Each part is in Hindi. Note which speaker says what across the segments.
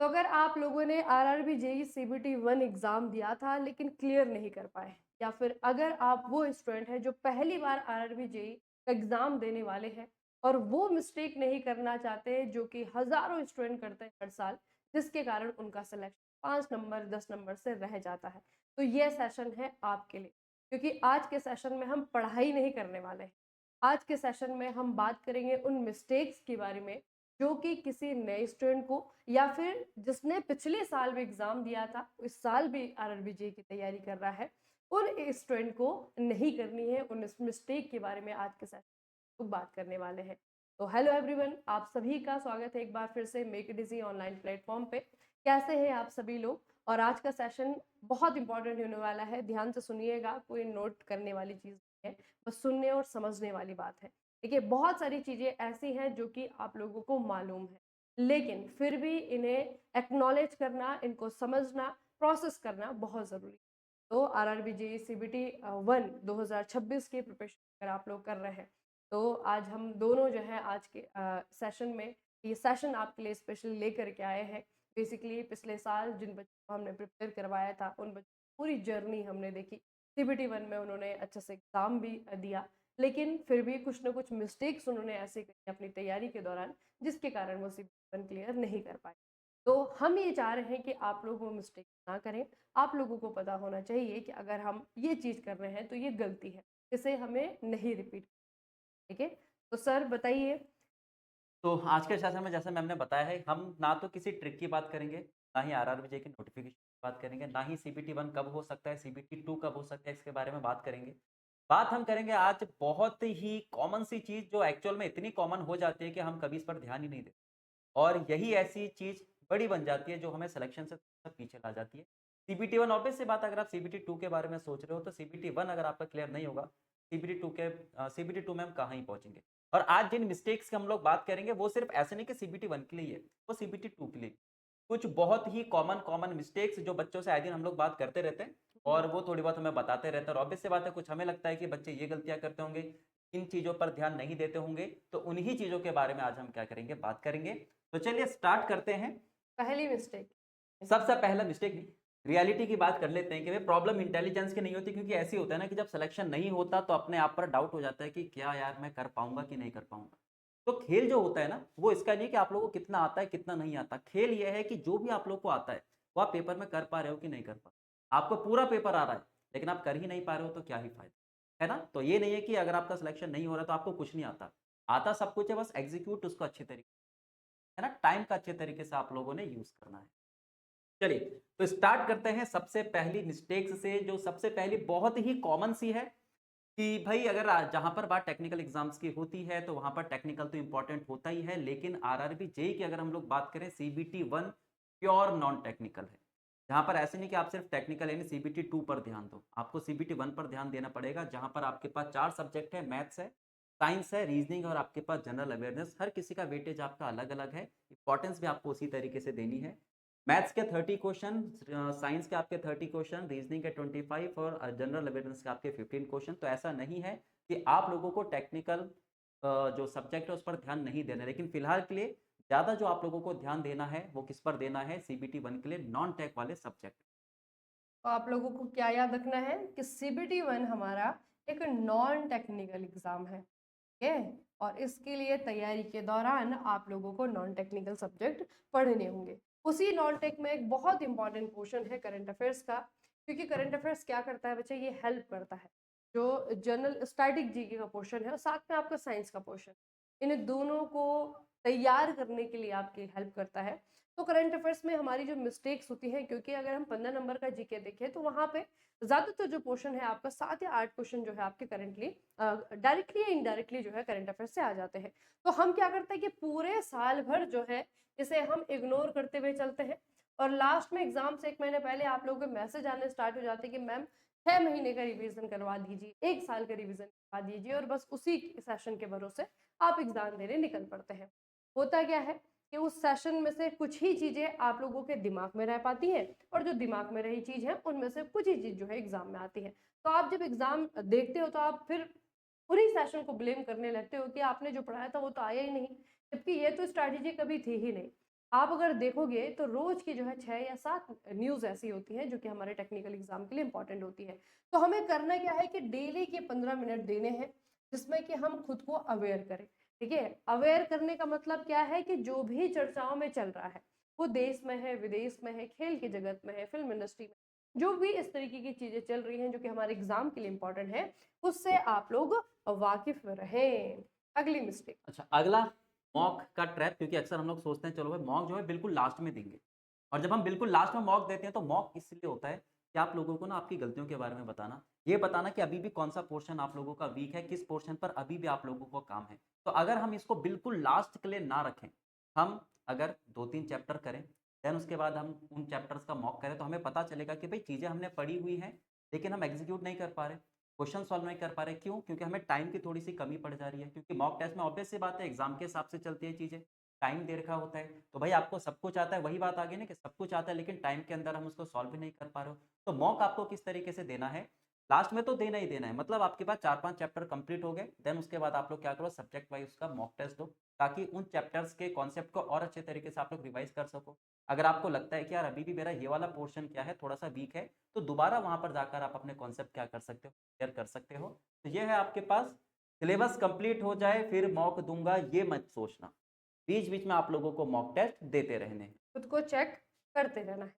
Speaker 1: तो अगर आप लोगों ने आरआरबी जेई सीबीटी 1 एग्ज़ाम दिया था लेकिन क्लियर नहीं कर पाए, या फिर अगर आप वो स्टूडेंट हैं जो पहली बार आरआरबी जेई का एग्ज़ाम देने वाले हैं और वो मिस्टेक नहीं करना चाहते जो कि हज़ारों स्टूडेंट करते हैं हर साल, जिसके कारण उनका सिलेक्शन 5 नंबर 10 नंबर से रह जाता है, तो ये सेशन है आपके लिए। क्योंकि आज के सेशन में हम पढ़ाई नहीं करने वाले हैं। आज के सेशन में हम बात करेंगे उन मिस्टेक्स के बारे में जो कि किसी नए स्टूडेंट को, या फिर जिसने पिछले साल भी एग्ज़ाम दिया था, इस साल भी आरआरबी जेईई की तैयारी कर रहा है, उन स्टूडेंट को नहीं करनी है। उन इस मिस्टेक के बारे में आज के सेशन में बात करने वाले हैं। तो हेलो एवरीवन, आप सभी का स्वागत है एक बार फिर से make it easy online platform पे। कैसे हैं आप सभी लोग? और आज का सेशन बहुत इंपॉर्टेंट होने वाला है, ध्यान से सुनिएगा, कोई नोट करने वाली चीज़ नहीं है, बस सुनने और समझने वाली बात है। देखिए, बहुत सारी चीज़ें ऐसी हैं जो कि आप लोगों को मालूम है, लेकिन फिर भी इन्हें एक्नॉलेज करना, इनको समझना, प्रोसेस करना बहुत ज़रूरी है। तो आरआरबी जेईई सीबीटी 1 2026 की प्रिपरेशन अगर आप लोग कर रहे हैं, तो आज हम दोनों जो है आज के सेशन में ये सेशन आपके लिए स्पेशली लेकर के आए हैं। बेसिकली पिछले साल जिन बच्चों को हमने प्रिपेयर करवाया था, उन बच्चों की पूरी जर्नी हमने देखी। सीबीटी 1 में उन्होंने अच्छे से एग्ज़ाम भी दिया, लेकिन फिर भी कुछ ना कुछ मिस्टेक्स उन्होंने ऐसे करी अपनी तैयारी के दौरान, जिसके कारण वो सीबीटी 1 क्लियर नहीं कर पाए। तो हम ये चाह रहे हैं कि आप लोग वो मिस्टेक ना करें। आप लोगों को पता होना चाहिए कि अगर हम ये चीज़ कर रहे हैं तो ये गलती है, इसे हमें नहीं रिपीट। ठीक है? तो सर बताइए।
Speaker 2: तो आज के सेशन में जैसे मैम ने बताया है, हम ना तो किसी ट्रिक की बात करेंगे, ना ही आरआरबी जेईई की नोटिफिकेशन की बात करेंगे, ना ही सीबीटी 1 कब हो सकता है, सीबीटी 2 कब हो सकता है, इसके बारे में बात करेंगे। बात हम करेंगे आज बहुत ही कॉमन सी चीज़ जो एक्चुअल में इतनी कॉमन हो जाती है कि हम कभी इस पर ध्यान ही नहीं देते। और यही ऐसी चीज़ बड़ी बन जाती है जो हमें सिलेक्शन से पीछे ला जाती है। सीबीटी 1 ऑब्वियस सी बात, अगर आप सीबीटी 2 के बारे में सोच रहे हो तो सीबीटी 1 अगर आपका क्लियर नहीं होगा, सीबीटी 2 में हम कहाँ ही पहुँचेंगे। और आज जिन मिस्टेक्स की हम लोग बात करेंगे वो सिर्फ ऐसे नहीं कि सीबीटी 1 के लिए ही है, वो सीबीटी 2 के लिए भी। कुछ बहुत ही कॉमन कॉमन मिस्टेक्स जो बच्चों से आए दिन हम लोग बात करते रहते हैं और वो थोड़ी बहुत हमें बताते रहते हैं, और ऑब्वियस सी बात है कुछ हमें लगता है कि बच्चे ये गलतियाँ करते होंगे, इन चीज़ों पर ध्यान नहीं देते होंगे, तो उन्हीं चीज़ों के बारे में आज हम क्या करेंगे, बात करेंगे। तो चलिए स्टार्ट करते हैं।
Speaker 1: पहली मिस्टेक।
Speaker 2: सबसे पहला मिस्टेक नहीं, रियलिटी की बात कर लेते हैं कि भाई प्रॉब्लम इंटेलिजेंस की नहीं होती, क्योंकि ऐसी होता है ना कि जब सिलेक्शन नहीं होता तो अपने आप पर डाउट हो जाता है कि क्या यार मैं कर पाऊंगा कि नहीं कर पाऊंगा। तो खेल जो होता है ना, वो इसका नहीं कि आप लोगों को कितना आता है कितना नहीं आता, खेल ये है कि जो भी आप लोग को आता है वो आप पेपर में कर पा रहे हो कि नहीं कर पा रहे हो। आपको पूरा पेपर आ रहा है लेकिन आप कर ही नहीं पा रहे हो तो क्या ही फायदा, है ना। तो ये नहीं है कि अगर आपका सिलेक्शन नहीं हो रहा तो आपको कुछ नहीं आता, आता सब कुछ है, बस एग्जीक्यूट उसको अच्छे तरीके, है ना, टाइम का अच्छे तरीके से आप लोगों ने यूज करना है। चलिए, तो स्टार्ट करते हैं सबसे पहली मिस्टेक्स से, जो सबसे पहली बहुत ही कॉमन सी है कि भाई अगर जहां पर बात टेक्निकल एग्जाम्स की होती है तो वहां पर टेक्निकल तो इंपॉर्टेंट होता ही है, लेकिन आरआरबी जेई की अगर हम लोग बात करें, सीबीटी 1 प्योर नॉन टेक्निकल है। जहां पर ऐसे नहीं कि आप सिर्फ टेक्निकल यानी सीबीटी 2 पर ध्यान दो, आपको सीबीटी 1 पर ध्यान देना पड़ेगा, जहां पर आपके पास 4 सब्जेक्ट है, मैथ्स है, साइंस है, रीजनिंग और आपके पास जनरल अवेयरनेस। हर किसी का वेटेज आपका अलग अलग है, इंपॉर्टेंस भी आपको उसी तरीके से देनी है। मैथ्स के 30 क्वेश्चन, साइंस के आपके 30 क्वेश्चन, रीजनिंग के 25 और जनरल अवेयरनेस के आपके 15 क्वेश्चन। तो ऐसा नहीं है कि आप लोगों को टेक्निकल जो सब्जेक्ट है उस पर ध्यान नहीं देना है, लेकिन फिलहाल के लिए ज़्यादा जो आप लोगों को ध्यान देना है वो किस पर देना है, सीबीटी 1 के लिए नॉन टेक वाले सब्जेक्ट।
Speaker 1: तो आप लोगों को क्या याद रखना है कि सीबीटी 1 हमारा एक नॉन टेक्निकल एग्जाम है। ठीक है? और इसके लिए तैयारी के दौरान आप लोगों को नॉन टेक्निकल सब्जेक्ट पढ़ने होंगे। उसी नॉन टेक में एक बहुत इंपॉर्टेंट पोर्शन है करंट अफेयर्स का, क्योंकि करंट अफेयर्स क्या करता है बच्चे, ये हेल्प करता है जो जनरल स्टैटिक जीके का पोर्शन है और साथ में आपका साइंस का पोर्शन, इन दोनों को तैयार करने के लिए आपकी हेल्प करता है। तो करंट अफेयर्स में हमारी जो मिस्टेक्स होती हैं, क्योंकि अगर हम 15 नंबर का जीके देखें तो वहाँ पे ज़्यादातर जो पोर्शन है आपका 7 या 8 क्वेश्चन जो है आपके करंटली डायरेक्टली या इनडायरेक्टली जो है करंट अफेयर्स से आ जाते हैं। तो हम क्या करते हैं कि पूरे साल भर जो है इसे हम इग्नोर करते हुए चलते हैं, और लास्ट में एग्जाम से 1 महीने पहले आप लोगों के मैसेज आने स्टार्ट हो जाते हैं कि मैम 6 महीने का रिवीजन करवा दीजिए, 1 साल का रिवीजन करवा दीजिए, और बस उसी सेशन के भरोसे आप एग्जाम देने निकल पड़ते हैं। होता क्या है कि उस सेशन में से कुछ ही चीज़ें आप लोगों के दिमाग में रह पाती हैं, और जो दिमाग में रही चीज़ है उनमें से कुछ ही चीज़ जो है एग्जाम में आती है। तो आप जब एग्जाम देखते हो तो आप फिर पूरी सेशन को ब्लेम करने लगते हो कि आपने जो पढ़ाया था वो तो आया ही नहीं, जबकि ये तो स्ट्रैटेजी कभी थी ही नहीं। आप अगर देखोगे तो रोज की जो है 6 या 7 न्यूज़ ऐसी होती हैं जो कि हमारे टेक्निकल एग्जाम के लिए इंपॉर्टेंट होती है। तो हमें करना क्या है कि डेली के 15 मिनट देने हैं जिसमें कि हम खुद को अवेयर करें। ठीक है, अवेयर करने का मतलब क्या है कि जो भी चर्चाओं में चल रहा है, वो देश में है, विदेश में है, खेल की जगत में है, फिल्म इंडस्ट्री में, जो भी इस तरीके की चीजें चल रही हैं जो कि हमारे एग्जाम के लिए इंपॉर्टेंट है, उससे आप लोग वाकिफ रहें। अगली मिस्टेक।
Speaker 2: अच्छा, अगला मॉक का ट्रैप, क्योंकि अक्सर हम लोग सोचते हैं चलो भाई मॉक जो है बिल्कुल लास्ट में देंगे, और जब हम बिल्कुल लास्ट में मॉक देते हैं तो मॉक इसलिए होता है कि आप लोगों को ना आपकी गलतियों के बारे में बताना, ये बताना कि अभी भी कौन-सा पोर्शन आप लोगों का वीक है, किस पोर्शन पर अभी भी आप लोगों को काम है। तो अगर हम इसको बिल्कुल लास्ट के लिए ना रखें, हम अगर 2-3 चैप्टर करें, देन उसके बाद हम उन चैप्टर्स का मॉक करें, तो हमें पता चलेगा कि भई चीज़ें हमने पढ़ी हुई हैं, लेकिन हम एग्ज़ीक्यूट नहीं कर पा रहे, क्वेश्चन सॉल्व नहीं कर पा रहे। क्यों? क्योंकि हमें टाइम की थोड़ी-सी कमी पड़ जा रही है, क्योंकि मॉक टेस्ट में ऑब्वियस सी बात है एग्ज़ाम के हिसाब से चलती है चीज़ें, टाइम दे रखा होता है। तो भाई आपको सब कुछ आता है, वही बात आ गई ना कि सब कुछ आता है लेकिन टाइम के अंदर हम उसको सॉल्व भी नहीं कर पा रहे हो। तो मॉक आपको किस तरीके से देना है, लास्ट में तो देना ही देना है। मतलब आपके पास 4-5 चैप्टर कंप्लीट हो गए, देन उसके बाद आप लोग क्या करो, सब्जेक्ट वाइज़ उसका मॉक टेस्ट दो, ताकि उन चैप्टर्स के कॉन्सेप्ट को और अच्छे तरीके से आप लोग रिवाइज़ कर सको। अगर आपको लगता है कि यार अभी भी मेरा ये वाला पोर्शन क्या है, थोड़ा-सा वीक है, तो दोबारा वहाँ पर जाकर आप अपने कॉन्सेप्ट क्या कर सकते हो, क्लियर कर सकते हो। तो ये है आपके पास, सिलेबस कंप्लीट हो जाए फिर मॉक दूँगा, ये मत सोचना। बीच-बीच में आप लोगों को मॉक टेस्ट देते रहने हैं।
Speaker 1: खुद को चेक करते रहना है।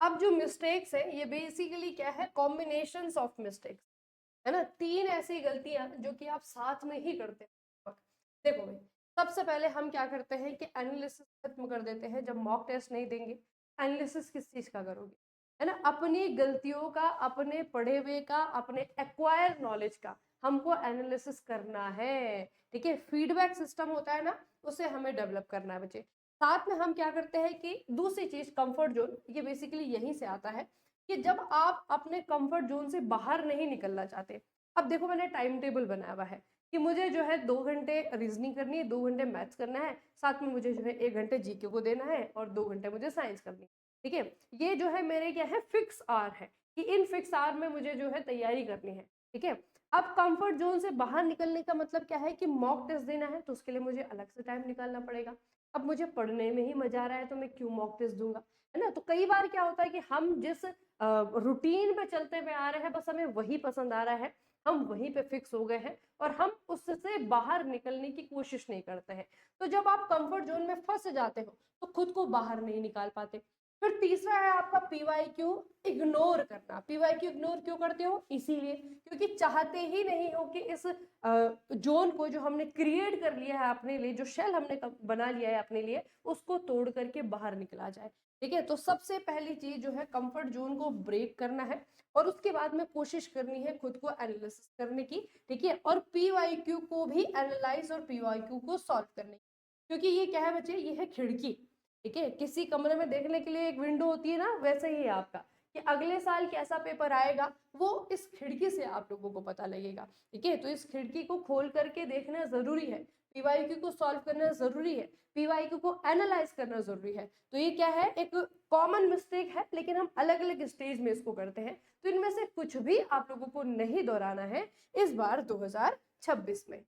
Speaker 1: अब जो मिस्टेक्स है ये बेसिकली क्या है, कॉम्बिनेशंस ऑफ मिस्टेक्स, है ना? 3 ऐसी गलतियाँ जो कि आप साथ में ही करते हैं। देखो भाई, सबसे पहले हम क्या करते हैं कि एनालिसिस खत्म कर देते हैं जब मॉक टेस्ट नहीं देंगे। एनालिसिस किस चीज़ का करोगे? है ना? अपनी गलतियों का, अपने पढ़े हुए का, अपने एक्वायर नॉलेज का हमको एनालिसिस करना है। ठीक है? फीडबैक सिस्टम होता है ना, उसे हमें डेवलप करना है बच्चे। साथ में हम क्या करते हैं कि दूसरी चीज़ कंफर्ट ज़ोन, ये बेसिकली यहीं से आता है कि जब आप अपने कंफर्ट ज़ोन से बाहर नहीं निकलना चाहते। अब देखो मैंने टाइम टेबल बनाया हुआ है कि मुझे जो है 2 घंटे रीज़निंग करनी है, 2 घंटे मैथ्स करना है, साथ में मुझे जो है 1 घंटे जीके को देना है और 2 घंटे मुझे साइंस करनी है। ठीक है? ये जो है मेरे क्या है, फिक्स आवर है कि इन फिक्स आवर में मुझे जो है तैयारी करनी है। ठीक है? अब कंफर्ट ज़ोन से बाहर निकलने का मतलब क्या है कि मॉक टेस्ट देना है तो उसके लिए मुझे अलग से टाइम निकालना पड़ेगा। अब मुझे पढ़ने में ही मज़ा आ रहा है तो मैं क्यों मॉक टेस्ट दूँगा? है ना? तो कई बार क्या होता है कि हम जिस रूटीन पे चलते हुए आ रहे हैं, बस हमें वही पसंद आ रहा है, हम वहीं पे फिक्स हो गए हैं और हम उससे बाहर निकलने की कोशिश नहीं करते हैं। तो जब आप कंफर्ट ज़ोन में फँस जाते हो, तो खुद को बाहर नहीं निकाल पाते। फिर तीसरा है आपका पीवाईक्यू इग्नोर करना। पीवाईक्यू इग्नोर क्यों करते हो? इसीलिए क्योंकि चाहते ही नहीं हो कि इस ज़ोन को जो हमने क्रिएट कर लिया है अपने लिए, जो शेल हमने बना लिया है अपने लिए, उसको तोड़ करके बाहर निकला जाए। ठीक है? तो सबसे पहली चीज़ जो है कंफर्ट ज़ोन को ब्रेक करना है और उसके बाद में कोशिश करनी है खुद को एनालिसिस करने की, ठीक है? और पीवाईक्यू को भी एनालाइज़ और पीवाईक्यू को सॉल्व करने की। क्योंकि ये क्या है बच्चे, ये है खिड़की, ठीक है? किसी कमरे में देखने के लिए एक विंडो होती है ना, वैसे ही है आपका कि अगले साल कैसा पेपर आएगा, वो इस खिड़की से आप लोगों को पता लगेगा, ठीक है? तो इस खिड़की को खोल करके देखना ज़रूरी है, पीवाईक्यू को सॉल्व करना ज़रूरी है, पीवाईक्यू को एनालाइज़ करना ज़रूरी है। तो ये क्या है, एक कॉमन मिस्टेक है, लेकिन हम अलग-अलग स्टेज में इसको करते हैं। तो इनमें से कुछ भी आप लोगों को नहीं दोहराना है इस बार 2026 में।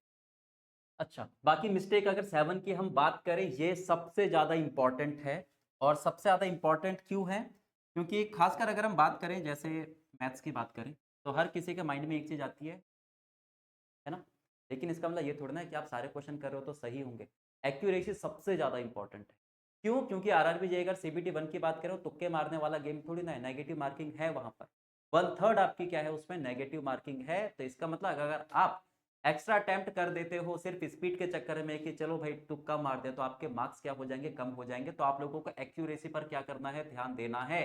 Speaker 2: अच्छा, बाकी मिस्टेक अगर 7 की हम बात करें, ये सबसे ज़्यादा इम्पोर्टेंट है। और सबसे ज़्यादा इम्पोर्टेंट क्यों है? क्योंकि खासकर अगर हम बात करें, जैसे मैथ्स की बात करें, तो हर किसी के माइंड में एक चीज़ आती है ना? लेकिन इसका मतलब ये थोड़ी ना है कि आप सारे क्वेश्चन कर रहे हो तो सही होंगे। एक्यूरेसी सबसे ज़्यादा इम्पोर्टेंट है। क्यों? क्योंकि आरआरबी जेईई अगर सीबीटी 1 की बात करें, तो तुक्के मारने वाला गेम थोड़ी ना है, नेगेटिव मार्किंग है वहाँ पर। 1/3 आपकी क्या है, उसमें नेगेटिव मार्किंग है। तो इसका मतलब अगर आप एक्स्ट्रा अटेम्प्ट कर देते हो सिर्फ स्पीड के चक्कर में कि चलो भाई तुक्का मार दिया, तो आपके मार्क्स क्या हो जाएँगे, कम हो जाएँगे। तो आप लोगों को एक्यूरेसी पर क्या करना है, ध्यान देना है।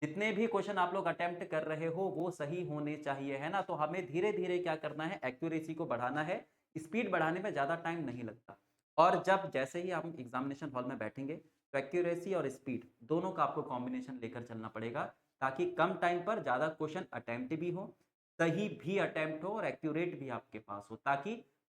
Speaker 2: जितने भी क्वेश्चन आप लोग अटेम्प्ट कर रहे हो वो सही होने चाहिए, है ना? तो हमें धीरे-धीरे क्या करना है, एक्यूरेसी को बढ़ाना है। स्पीड बढ़ाने में ज़्यादा टाइम नहीं लगता। और जब जैसे ही हम एग्जामिनेशन हॉल में बैठेंगे, तो एक्यूरेसी और स्पीड दोनों का आपको कॉम्बिनेशन लेकर चलना पड़ेगा, ताकि कम टाइम पर ज़्यादा क्वेश्चन अटेम्प्ट भी हो, सही भी अटेम्प्ट हो और एक्यूरेट भी आपके पास हो, ताकि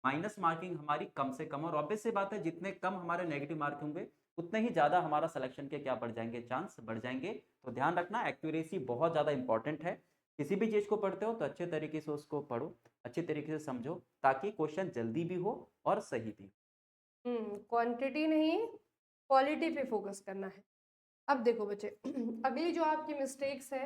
Speaker 2: माइनस मार्किंग हमारी कम से कम। और ऑब्वियस सी बात है, जितने कम हमारे नेगेटिव मार्क होंगे, उतने ही ज़्यादा हमारा सिलेक्शन के क्या बढ़ जाएँगे, चांस बढ़ जाएँगे। तो ध्यान रखना, एक्यूरेसी बहुत ज़्यादा इंपॉर्टेंट है। किसी भी चीज़ को पढ़ते हो तो अच्छे तरीके से उसको पढ़ो, अच्छे तरीके से समझो, ताकि क्वेश्चन जल्दी भी हो और सही भी हो।
Speaker 1: क्वांटिटी नहीं क्वालिटी पे फोकस करना है। अब देखो बच्चे अगली जो आपकी मिस्टेक्स है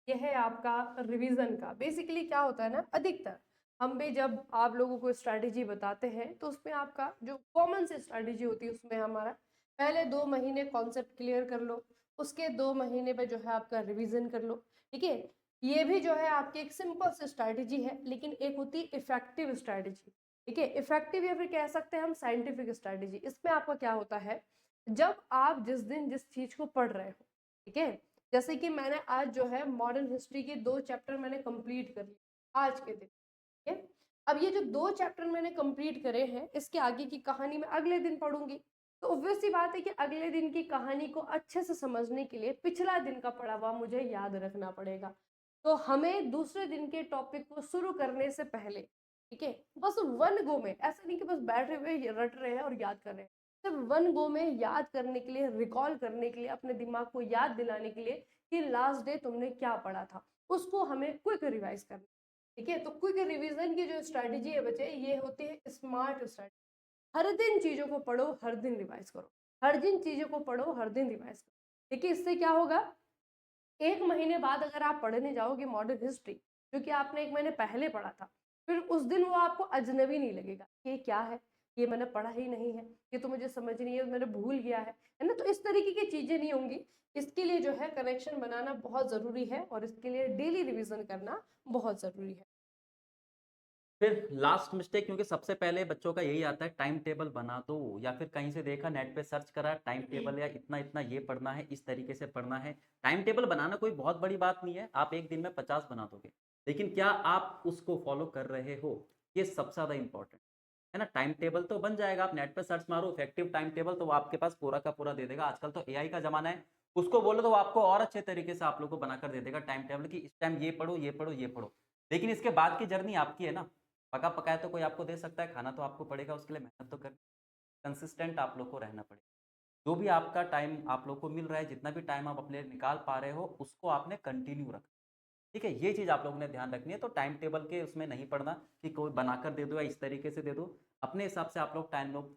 Speaker 1: ये है आपका रिवीजन का। बेसिकली क्या होता है ना, अधिकतर हम भी जब आप लोगों को स्ट्रैटेजी बताते हैं तो उसमें आपका जो कॉमन सी स्ट्रैटेजी होती है उसमें हमारा पहले 2 महीने कॉन्सेप्ट क्लियर कर लो, उसके 2 महीने पे जो है आपका रिवीजन कर लो। ठीक है, ये भी जो है आपकी एक सिंपल सी स्ट्रैटेजी है, लेकिन एक होती है इफेक्टिव स्ट्रैटेजी। ठीक है, इफेक्टिव या फिर कह सकते हैं हम साइंटिफिक स्ट्रैटेजी। इसमें आपका क्या होता है, जब आप जिस दिन जिस चीज को पढ़ रहे हो, ठीक है, जैसे कि मैंने आज जो है मॉडर्न हिस्ट्री के 2 चैप्टर मैंने कंप्लीट कर लिए आज के दिन। ठीक है, अब ये जो 2 चैप्टर मैंने कंप्लीट करे हैं इसके आगे की कहानी मैं अगले दिन पढ़ूंगी। तो ऑब्वियस सी बात है कि अगले दिन की कहानी को अच्छे से समझने के लिए पिछला दिन का पढ़ा हुआ मुझे याद रखना पड़ेगा। तो हमें दूसरे दिन के टॉपिक को शुरू करने से पहले, ठीक है, बस वन गो में, ऐसा नहीं कि बस बैठे हुए रट रहे हैं और याद कर रहे हैं, सिर्फ वन गो में याद करने के लिए, रिकॉल करने के लिए, अपने दिमाग को याद दिलाने के लिए कि लास्ट डे तुमने क्या पढ़ा था, उसको हमें क्विक रिवाइज करना। ठीक है, तो क्विक रिवीजन की जो स्ट्रैटेजी है बच्चे, ये होती है स्मार्ट स्ट्रैटेजी। हर दिन चीजों को पढ़ो, हर दिन रिवाइज करो, हर दिन चीजों को पढ़ो, हर दिन रिवाइज करो। देखिए इससे क्या होगा, 1 महीने बाद अगर आप पढ़ने जाओगे मॉडर्न हिस्ट्री, जो कि आपने 1 महीने पहले पढ़ा था, फिर उस दिन वो आपको अजनबी नहीं लगेगा, ये क्या है, ये मैंने पढ़ा ही नहीं है, ये तो मुझे समझ नहीं है, मैंने भूल गया है ना। तो इस तरीके की चीजें नहीं होंगी। इसके लिए जो है कनेक्शन बनाना बहुत जरूरी है और इसके लिए डेली रिवीजन करना बहुत जरूरी है।
Speaker 2: फिर लास्ट मिस्टेक, क्योंकि सबसे पहले बच्चों का यही आता है, टाइम टेबल बना दो, या फिर कहीं से देखा, नेट पे सर्च करा टाइम टेबल, या इतना इतना ये पढ़ना है, इस तरीके से पढ़ना है। टाइम टेबल बनाना कोई बहुत बड़ी बात नहीं है, आप एक दिन में 50 बना दोगे, लेकिन क्या आप उसको फॉलो कर रहे हो, ये सबसे ज्यादा इंपॉर्टेंट है ना। टाइम टेबल तो बन जाएगा, आप नेट पे सर्च मारो इफेक्टिव टाइम टेबल, तो वो आपके पास पूरा का पूरा दे देगा। आजकल तो एआई का जमाना है, उसको बोलो तो वो आपको और अच्छे तरीके से आप लोग को बनाकर दे देगा टाइम टेबल, कि इस टाइम ये पढ़ो, ये पढ़ो, ये पढ़ो। लेकिन इसके बाद की जर्नी आपकी है ना। पका पकाया तो कोई आपको दे सकता है, खाना तो आपको पड़ेगा, उसके लिए मेहनत तो कर, कंसिस्टेंट आप लोग को रहना पड़ेगा। जो भी आपका टाइम आप लोग को मिल रहा है, जितना भी टाइम आप अपने लिए निकाल पा रहे हो, उसको आपने कंटिन्यू रखना। ठीक है, ये चीज़ आप लोगों ने ध्यान रखनी है। तो टाइम टेबल के उसमें नहीं पढ़ना कि कोई बनाकर दे दो या इस तरीके से दे दो। अपने हिसाब से आप लोग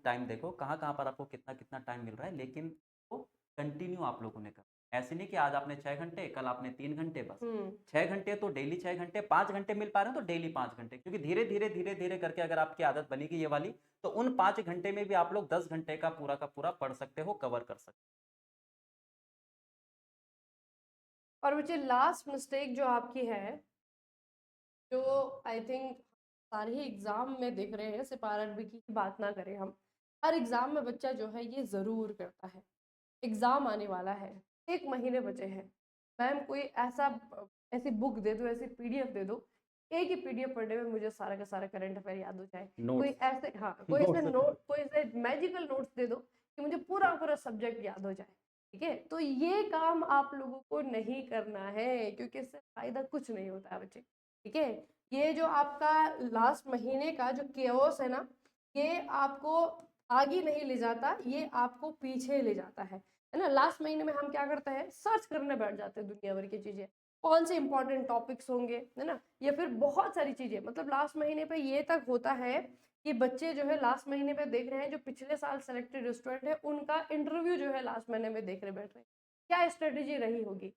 Speaker 2: टाइम देखो कहाँ कहाँ पर आपको कितना कितना टाइम मिल रहा है, लेकिन वो कंटिन्यू आप लोगों ने करना। ऐसे नहीं कि आज आपने 6 घंटे, कल आपने 3 घंटे, बस
Speaker 1: हम्म
Speaker 2: 6 घंटे तो डेली 6 घंटे, 5 घंटे मिल पा रहे हो तो डेली 5 घंटे, क्योंकि धीरे धीरे धीरे धीरे करके अगर आपकी आदत बनेगी ये वाली, तो उन 5 घंटे में भी आप लोग 10 घंटे का पूरा पढ़ सकते हो, कवर कर सकते
Speaker 1: और मुझे लास्ट मिस्टेक जो आपकी है, जो आई थिंक सारे ही एग्जाम में देख रहे हैं, सिर्फ आरआरबी की ही बात ना करें हम, हर एग्जाम में बच्चा जो है ये जरूर करता है। एग्जाम आने वाला है, 1 महीने बचे हैं, मैम कोई ऐसा ऐसी बुक दे दो, ऐसी पीडीएफ दे दो, एक ही पीडीएफ पढ़ने में मुझे सारा का सारा करंट अफेयर याद हो जाए।
Speaker 2: हो।
Speaker 1: कोई
Speaker 2: नोट्स
Speaker 1: ऐसे, हाँ, कोई ऐसे
Speaker 2: नोट्स
Speaker 1: नोट, कोई ऐसे मैजिकल नोट्स दे दो कि मुझे पूरा पूरा सब्जेक्ट याद हो जाए। ठीक है, तो ये काम आप लोगों को नहीं करना है, क्योंकि इससे फायदा कुछ नहीं होता है बच्चे। ठीक है, ये जो आपका लास्ट महीने का जो केओस है ना, ये आपको आगे नहीं ले जाता, ये आपको पीछे ले जाता है ना। लास्ट महीने में हम क्या करते हैं, सर्च करने बैठ जाते हैं दुनिया भर की चीजें, कौन से इंपॉर्टेंट टॉपिक्स होंगे, है ना, या फिर बहुत सारी चीजें। मतलब लास्ट महीने पे ये तक होता है कि बच्चे जो है लास्ट महीने पे देख रहे हैं, जो पिछले साल सेलेक्टेड स्टूडेंट है उनका इंटरव्यू जो है लास्ट महीने में देख रहे बैठ रहे हैं, क्या स्ट्रेटेजी रही होगी।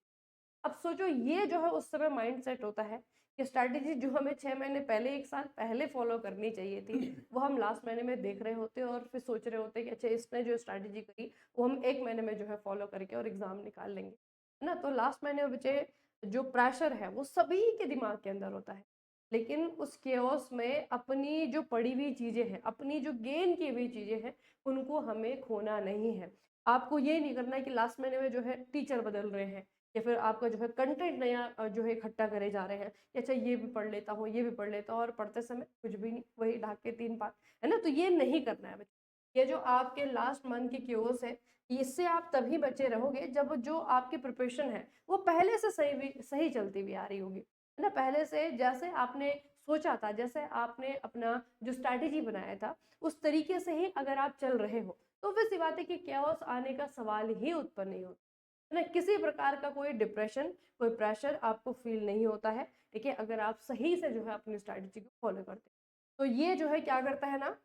Speaker 1: अब सोचो, ये जो है उस समय माइंड सेट होता है कि स्ट्रैटेजी जो हमें 6 महीने पहले, 1 साल पहले फॉलो करनी चाहिए थी, वो हम लास्ट महीने में देख रहे होते और फिर सोच रहे होते कि अच्छा इसने जो स्ट्रैटेजी करी वो हम 1 महीने में जो है फॉलो करके और एग्जाम निकाल लेंगे, है ना। तो लास्ट महीने में बचे जो प्रेशर है वो सभी के दिमाग के अंदर होता है, लेकिन उस केओस में अपनी जो पड़ी हुई चीजें हैं, अपनी जो गेन की हुई चीजें हैं, उनको हमें खोना नहीं है। आपको ये नहीं करना है कि लास्ट महीने में जो है टीचर बदल रहे हैं, या फिर आपका जो है कंटेंट नया जो है इकट्ठा करे जा रहे हैं कि अच्छा ये भी पढ़ लेता हूँ, ये भी पढ़ लेता हूँ, और पढ़ते समय कुछ भी नहीं, वही ढाक के 3 पाठ, है ना। तो ये नहीं करना है बच्चे। ये जो आपके लास्ट मंथ की क्यूज है, इससे आप तभी बचे रहोगे जब जो आपकी प्रिपरेशन है वो पहले से सही चलती हुई आ रही होगी, है ना। पहले से जैसे आपने सोचा था, जैसे आपने अपना जो स्ट्रैटेजी बनाया था, उस तरीके से ही अगर आप चल रहे हो, तो फिर सी बात है कि कैओस आने का सवाल ही उत्पन्न नहीं होता, है ना। किसी प्रकार का कोई डिप्रेशन, कोई प्रेशर आपको फील नहीं होता है। ठीक है, अगर आप सही से जो है अपनी स्ट्रैटेजी को फॉलो करते हैं, तो ये जो है क्या करता है ना,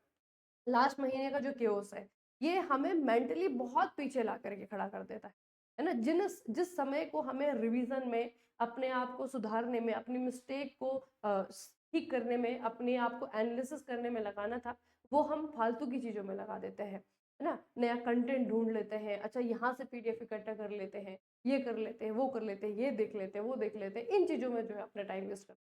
Speaker 1: लास्ट महीने का जो केओस है ये हमें मेंटली बहुत पीछे ला करके खड़ा कर देता है ना? जिस समय को हमें रिवीजन में, अपने आप को सुधारने में, अपनी मिस्टेक को ठीक करने में, अपने आप को एनालिसिस करने में लगाना था, वो हम फालतू की चीज़ों में लगा देते हैं, है ना? नया कंटेंट ढूँढ लेते हैं, अच्छा यहाँ से पीडीएफ इकट्ठा कर लेते हैं, ये कर लेते हैं, वो कर लेते हैं, ये देख लेते हैं, वो देख लेते हैं, इन चीज़ों में जो है अपना टाइम वेस्ट करते हैं,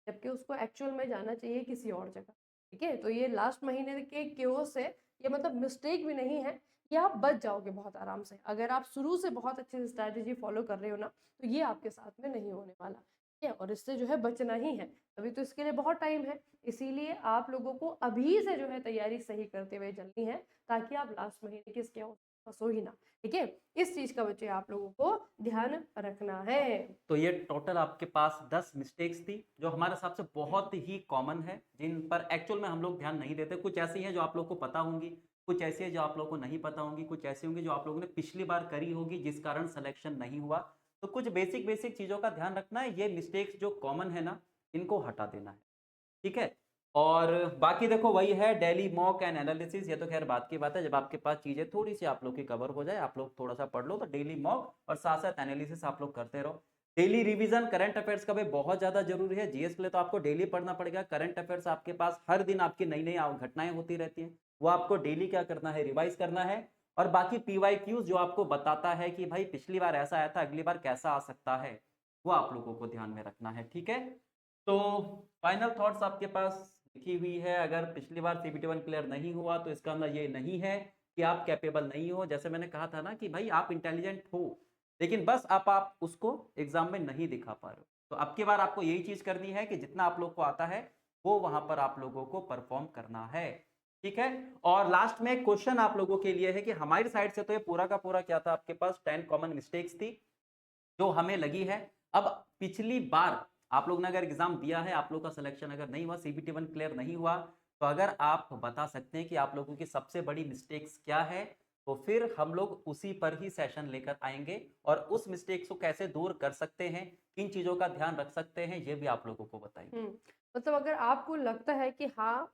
Speaker 1: जबकि उसको एक्चुअल में जाना चाहिए किसी और जगह, ठीक है? तो ये लास्ट महीने के केओस से, ये मतलब मिस्टेक भी नहीं है, ये आप बच जाओगे बहुत आराम से। अगर आप शुरू से बहुत अच्छे से स्ट्रैटेजी फॉलो कर रहे हो ना, तो ये आपके साथ में नहीं होने वाला, ठीक है? और इससे जो है बचना ही है, अभी तो इसके लिए बहुत टाइम है, इसीलिए आप लोगों को अभी से जो है तैयारी सही करते हुए चलनी है, ताकि आप लास्ट महीने के इसके फंसो ही ना, ठीक है? इस चीज़ का बच्चे आप लोगों को ध्यान रखना है।
Speaker 2: तो ये टोटल आपके पास 10 मिस्टेक्स थी, जो हमारे हिसाब से बहुत ही कॉमन है, जिन पर एक्चुअल में हम लोग ध्यान नहीं देते। कुछ ऐसी हैं जो आप लोग को पता होंगी, कुछ ऐसी हैं जो आप लोगों को नहीं पता होंगी, कुछ ऐसी होंगी जो आप लोगों ने पिछली बार करी होगी, जिस कारण सिलेक्शन नहीं हुआ। तो कुछ बेसिक चीज़ों का ध्यान रखना है, ये मिस्टेक्स जो कॉमन है ना, इनको हटा देना है, ठीक है? और बाकी देखो वही है, डेली मॉक एंड एनालिसिस, ये तो खैर बात की बात है। जब आपके पास चीज़ें थोड़ी-सी आप लोग की कवर हो जाए, आप लोग थोड़ा-सा पढ़ लो, तो डेली मॉक और साथ-साथ एनालिसिस आप लोग करते रहो। डेली रिवीजन करंट अफेयर्स का भी बहुत ज़्यादा ज़रूरी है। जीएस के लिए तो आपको डेली पढ़ना पड़ेगा। करंट अफेयर्स आपके पास हर दिन आपकी नई-नई घटनाएँ होती रहती हैं। वो आपको डेली क्या करना है, रिवाइज़ करना है। और बाकी पीवाईक्यूज़ जो आपको बताता है कि भाई पिछली बार ऐसा आया था, अगली बार कैसा आ सकता है, वो आप लोगों को ध्यान में रखना है, ठीक है? तो फाइनल थॉट्स आपके पास लिखी हुई है। अगर पिछली बार सीबीटी 1 क्लियर नहीं हुआ, तो इसका मतलब ये नहीं है कि आप कैपेबल नहीं हो। जैसे मैंने कहा था ना कि भाई आप इंटेलिजेंट हो, लेकिन बस आप उसको एग्ज़ाम में नहीं दिखा पा रहे हो। तो अब की बार आपको यही चीज़ करनी है कि जितना आप लोग को आता है, वो वहाँ पर आप लोगों को परफ़ॉर्म करना है, ठीक है? और लास्ट में एक क्वेश्चन आप लोगों के लिए है कि हमारी साइड से तो ये पूरा का पूरा क्या था, आपके पास 10 कॉमन मिस्टेक्स थी, जो हमें लगी है। अब पिछली बार आप लोग ने अगर एग्ज़ाम दिया है, आप लोग का सिलेक्शन अगर नहीं हुआ, सीबीटी 1 क्लियर नहीं हुआ, तो अगर आप बता सकते हैं कि आप लोगों की सबसे बड़ी मिस्टेक्स क्या है, तो फिर हम लोग उसी पर ही सेशन लेकर आएँगे और उस मिस्टेक्स को कैसे दूर कर सकते हैं, किन चीज़ों का ध्यान रख सकते हैं, ये भी आप लोगों को बताएँगे।
Speaker 1: हुँ, मतलब अगर आपको लगता है कि हाँ,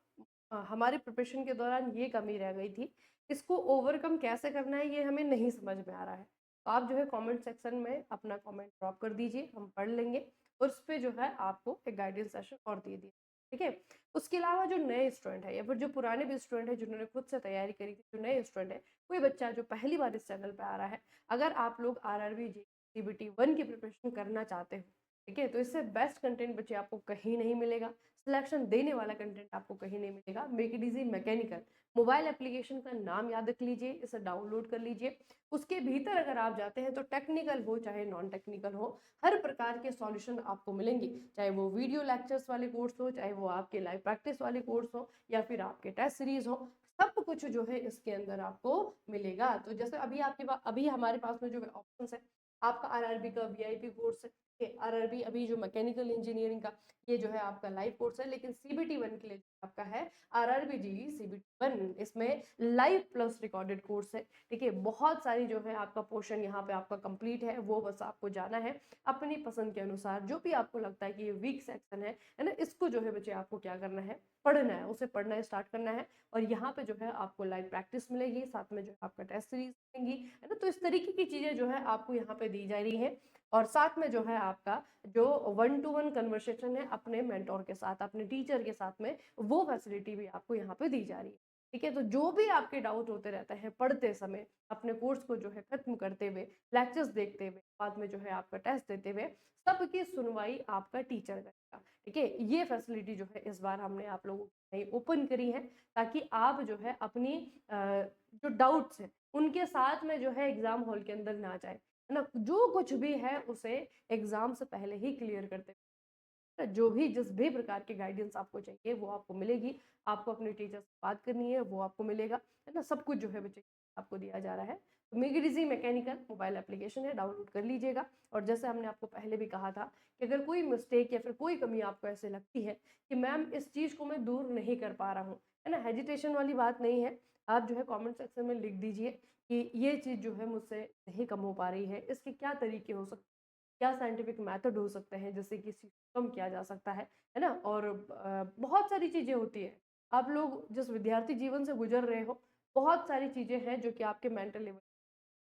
Speaker 1: हमारी प्रिपरेशन के दौरान ये कमी रह गई थी, इसको ओवरकम कैसे करना है ये हमें नहीं समझ में आ रहा है। तो आप जो है कमेंट सेक्शन में अपना कमेंट ड्रॉप कर दीजिए, हम पढ़ लेंगे और उस पे जो है आपको एक गाइडेंस सेशन और दे दिया, ठीक है? उसके अलावा जो नए स्टूडेंट हैं या फिर जो पुराने भी स्टूडेंट हैं जिन्होंने खुद से तैयारी करी थी, जो नए स्टूडेंट हैं, कोई बच्चा जो पहली बार इस चैनल पे आ रहा है, अगर आप लोग आरआरबी, जेईई, सीबीटी 1 की प्रिपरेशन करना चाहते हो, ठीक है? तो इससे बेस्ट कंटेंट बच्चे आपको कहीं नहीं मिलेगा, सिलेक्शन देने वाला कंटेंट आपको कहीं नहीं मिलेगा। Make it easy mechanical mobile application का नाम याद रख लीजिए, इसे डाउनलोड कर लीजिए। उसके भीतर अगर आप जाते हैं तो टेक्निकल हो चाहे नॉन टेक्निकल हो, हर प्रकार के सॉल्यूशन आपको मिलेंगे। चाहे वो वीडियो लेक्चर्स वाले कोर्स हो, चाहे वो आपके लाइव प्रैक्टिस वाले कोर्स हो या फिर आपके टेस्ट सीरीज़ हो, सब कुछ जो है इसके अंदर आपको मिलेगा। तो जैसे अभी हमारे पास में जो ऑप्शंस है, आपका आरआरबी का वीआईपी कोर्स है, आरआरबी अभी जो मैकेनिकल इंजीनियरिंग का ये जो है आपका लाइव कोर्स है, लेकिन सीबीटी 1 के लिए आपका है आरआरबी जेईई सीबीटी 1, इसमें लाइव प्लस रिकॉर्डेड कोर्स है, ठीक है? बहुत सारी जो है आपका पोर्शन यहाँ पे आपका कंप्लीट है, वो बस आपको जाना है अपनी पसंद के अनुसार। जो भी आपको लगता है कि ये वीक सेक्शन है ना? इसको जो है बच्चे आपको क्या करना है, पढ़ना है, उसे पढ़ना स्टार्ट करना है और यहाँ पे जो है आपको लाइव प्रैक्टिस मिलेगी, साथ में जो है आपका टेस्ट सीरीज मिलेंगी, है ना? तो इस तरीके की चीज़ें जो है आपको यहाँ पे दी जा रही हैं और साथ में जो है आपका जो 1 टू 1 कन्वर्सेशन है अपने मेंटर के साथ, अपने टीचर के साथ में, वो फैसिलिटी भी आपको यहाँ पे दी जा रही है, ठीक है? तो जो भी आपके डाउट होते रहते हैं पढ़ते समय, अपने कोर्स को जो है खत्म करते हुए, लेक्चर्स देखते हुए, बाद में जो है आपका टेस्ट देते हुए, सबकी सुनवाई आपका टीचर करेगा, ठीक है? ये फैसिलिटी जो है इस बार हमने आप लोगों के लिए ओपन करी है, ताकि आप जो है अपनी जो डाउट्स हैं, उनके साथ में जो है एग्ज़ाम हॉल के अंदर ना जाएँ, है ना? जो कुछ भी है उसे एग्ज़ाम से पहले ही क्लियर करते जो भी जिस भी प्रकार की गाइडेंस आपको चाहिए वो आपको मिलेगी। आपको अपने टीचर से बात करनी है वो आपको मिलेगा, है ना? सब कुछ जो है बच्चे आपको दिया जा रहा है। तो make it easy mechanical mobile application है, डाउनलोड कर लीजिएगा और जैसे हमने आपको पहले भी कहा था कि अगर कोई मिस्टेक या फिर कोई कमी आपको ऐसे लगती है कि मैम इस चीज़ को मैं दूर नहीं कर पा रहा हूँ, है ना? हेजिटेशन वाली बात नहीं है। आप जो है कमेंट सेक्शन में लिख दीजिए कि ये चीज़ जो है मुझसे नहीं कम हो पा रही है, इसके क्या तरीके हो सकते हैं? क्या साइंटिफिक मेथड हो सकते हैं जिससे कि इस चीज़ को कम किया जा सकता है ना? और बहुत सारी चीज़ें होती हैं। आप लोग जिस विद्यार्थी जीवन से गुज़र रहे हो, बहुत सारी चीज़ें हैं जो कि आपके मेंटल लेवल,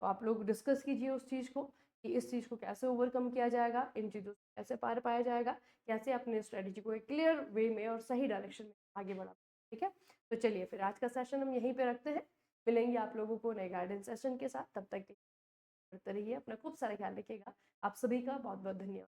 Speaker 1: तो आप लोग डिस्कस कीजिए उस चीज़ को कि इस चीज़ को कैसे ओवरकम किया जाएगा, इन चीज़ों से कैसे पार पाया जाएगा, कैसे अपने स्ट्रेटजी को एक क्लियर वे में और सही डायरेक्शन में आगे बढ़ा। ठीक है, तो चलिए फिर आज का सेशन हम यहीं पे रखते हैं। मिलेंगे आप लोगों को नए गाइडेंस सेशन के साथ, तब तक करते रहिए, अपना खूब सारा ख्याल रखिएगा। आप सभी का बहुत बहुत धन्यवाद।